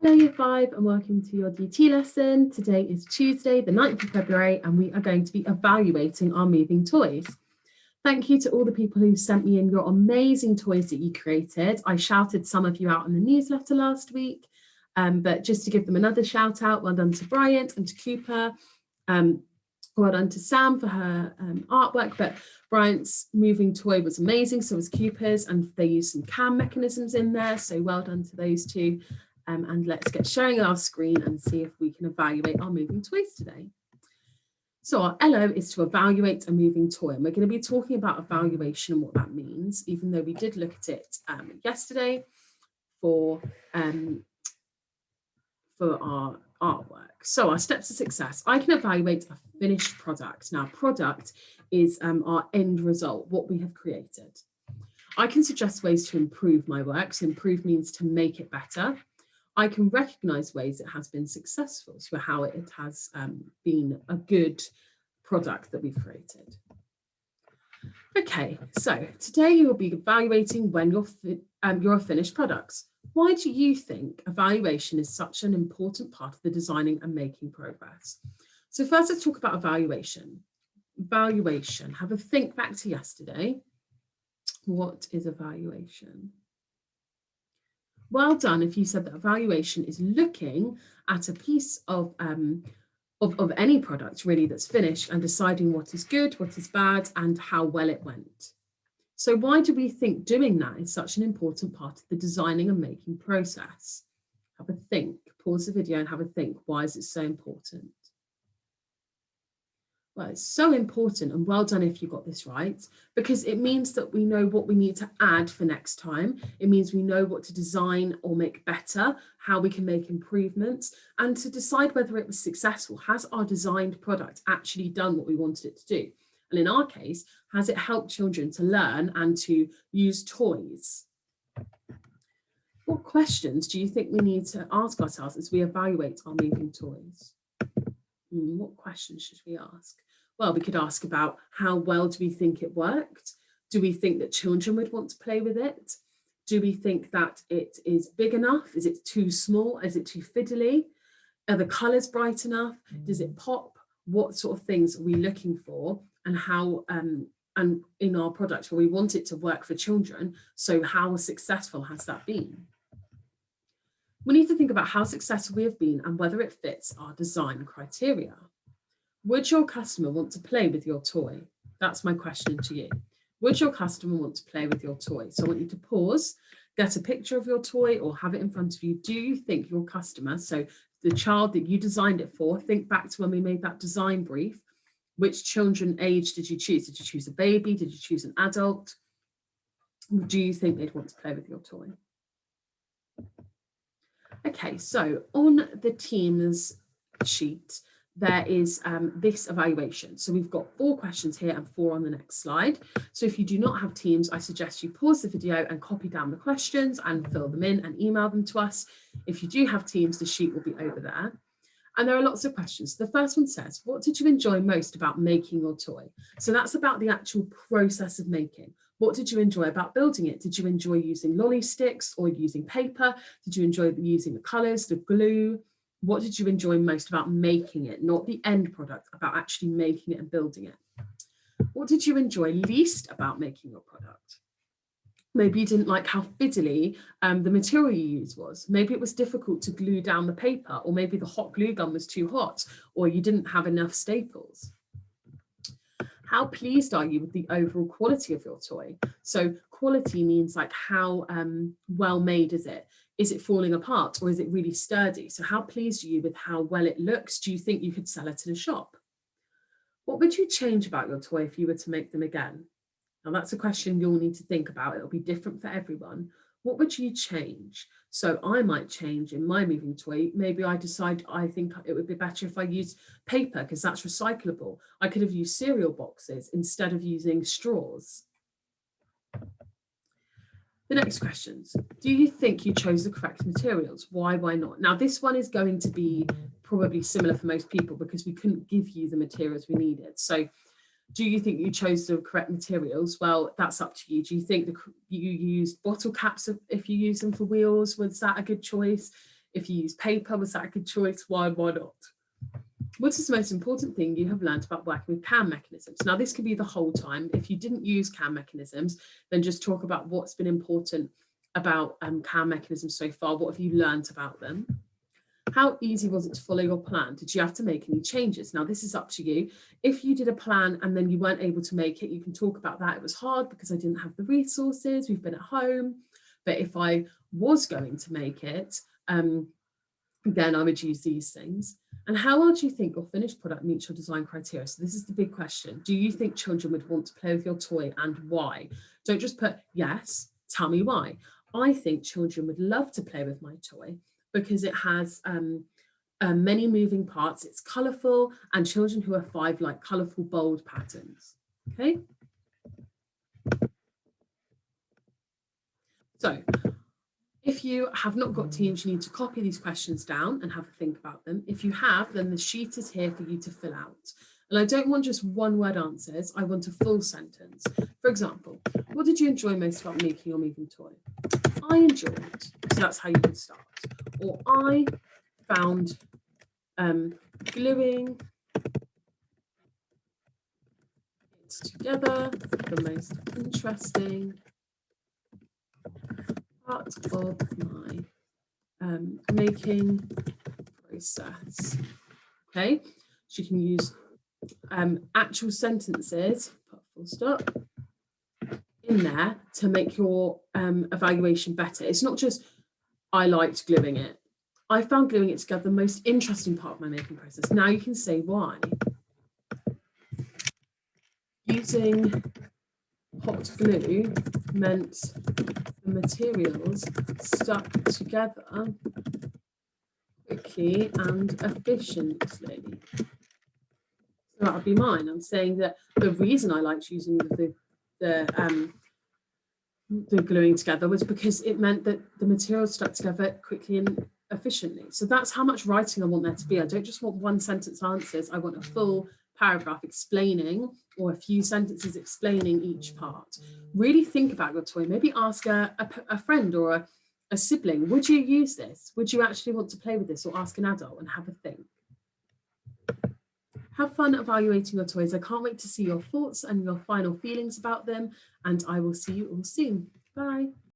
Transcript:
Hello Year 5 and welcome to your DT lesson. Today is Tuesday the 9th of February and we are going to be evaluating our moving toys. Thank you to all the people who sent me in your amazing toys that you created. I shouted some of you out in the newsletter last week, but just to give them another shout out, well done to Bryant and to Cooper. Well done to Sam for her artwork, but Bryant's moving toy was amazing, so was Cooper's, and they used some cam mechanisms in there, so well done to those two. And let's get sharing our screen and see if we can evaluate our moving toys today. So our LO is to evaluate a moving toy, and we're going to be talking about evaluation and what that means, even though we did look at it yesterday for our artwork. So our steps to success. I can evaluate a finished product. Now, product is our end result, what we have created. I can suggest ways to improve my work. So improve means to make it better. I can recognise ways it has been successful, so how it has been a good product that we've created. Okay, so today you will be evaluating when your finished products. Why do you think evaluation is such an important part of the designing and making progress? So first, let's talk about evaluation. Evaluation, have a think back to yesterday. What is evaluation? Well done if you said that evaluation is looking at a piece of any product really that's finished and deciding what is good, what is bad, and how well it went. So why do we think doing that is such an important part of the designing and making process? Have a think, pause the video and have a think. Why is it so important? Well, it's so important, and well done if you got this right, because it means that we know what we need to add for next time. It means we know what to design or make better, how we can make improvements, and to decide whether it was successful. Has our designed product actually done what we wanted it to do? And in our case, has it helped children to learn and to use toys? What questions do you think we need to ask ourselves as we evaluate our moving toys? What questions should we ask? Well, we could ask about how well do we think it worked? Do we think that children would want to play with it? Do we think that it is big enough? Is it too small? Is it too fiddly? Are the colours bright enough? Does it pop? What sort of things are we looking for? And how, and in our product where we want it to work for children, so how successful has that been? We need to think about how successful we have been and whether it fits our design criteria. Would your customer want to play with your toy? That's my question to you. Would your customer want to play with your toy? So I want you to pause, get a picture of your toy or have it in front of you. Do you think your customer, so the child that you designed it for, think back to when we made that design brief, which children age did you choose? Did you choose a baby? Did you choose an adult? Do you think they'd want to play with your toy? Okay, so on the Teams sheet, there is this evaluation. So we've got 4 questions here and 4 on the next slide. So if you do not have Teams, I suggest you pause the video and copy down the questions and fill them in and email them to us. If you do have Teams, the sheet will be over there. And there are lots of questions. The first one says, what did you enjoy most about making your toy? So that's about the actual process of making. What did you enjoy about building it? Did you enjoy using lolly sticks or using paper? Did you enjoy using the colours, the glue? What did you enjoy most about making it? Not the end product, about actually making it and building it. What did you enjoy least about making your product? Maybe you didn't like how fiddly the material you used was. Maybe it was difficult to glue down the paper, or maybe the hot glue gun was too hot, or you didn't have enough staples. How pleased are you with the overall quality of your toy? So quality means like how well made is it? Is it falling apart or is it really sturdy? So how pleased are you with how well it looks? Do you think you could sell it in a shop? What would you change about your toy if you were to make them again? Now that's a question you'll need to think about. It'll be different for everyone. What would you change? So I might change in my moving toy. Maybe I decide I think it would be better if I used paper because that's recyclable. I could have used cereal boxes instead of using straws. The next questions. Do you think you chose the correct materials? Why not? Now this one is going to be probably similar for most people because we couldn't give you the materials we needed. So do you think you chose the correct materials? Well, that's up to you. Do you think you used bottle caps if you use them for wheels? Was that a good choice? If you use paper, was that a good choice? Why not? What is the most important thing you have learned about working with CAM mechanisms? Now, this could be the whole time. If you didn't use CAM mechanisms, then just talk about what's been important about CAM mechanisms so far. What have you learned about them? How easy was it to follow your plan? Did you have to make any changes? Now, this is up to you. If you did a plan and then you weren't able to make it, you can talk about that. It was hard because I didn't have the resources. We've been at home. But if I was going to make it, then I would use these things. And how well do you think your finished product meets your design criteria? So this is the big question. Do you think children would want to play with your toy, and why? Don't just put yes, tell me why. I think children would love to play with my toy because it has many moving parts. It's colourful, and children who are 5 like colourful, bold patterns. Okay. So if you have not got teams, you need to copy these questions down and have a think about them. If you have, then the sheet is here for you to fill out. And I don't want just one-word answers. I want a full sentence. For example, what did you enjoy most about making your moving toy? I enjoyed. So that's how you would start. Or I found gluing it together the most interesting part of my making process. Okay, so you can use actual sentences, put full stop in there to make your evaluation better. It's not just I liked gluing it. I found gluing it together the most interesting part of my making process. Now you can say why. Using hot glue meant the materials stuck together quickly and efficiently. So that would be mine. I'm saying that the reason I liked using the gluing together was because it meant that the materials stuck together quickly and efficiently. So that's how much writing I want there to be. I don't just want one sentence answers. I want a full paragraph explaining, or a few sentences explaining each part. Really think about your toy. Maybe ask a friend or a sibling, would you use this? Would you actually want to play with this? Or ask an adult and have a think. Have fun evaluating your toys. I can't wait to see your thoughts and your final feelings about them, and I will see you all soon. Bye.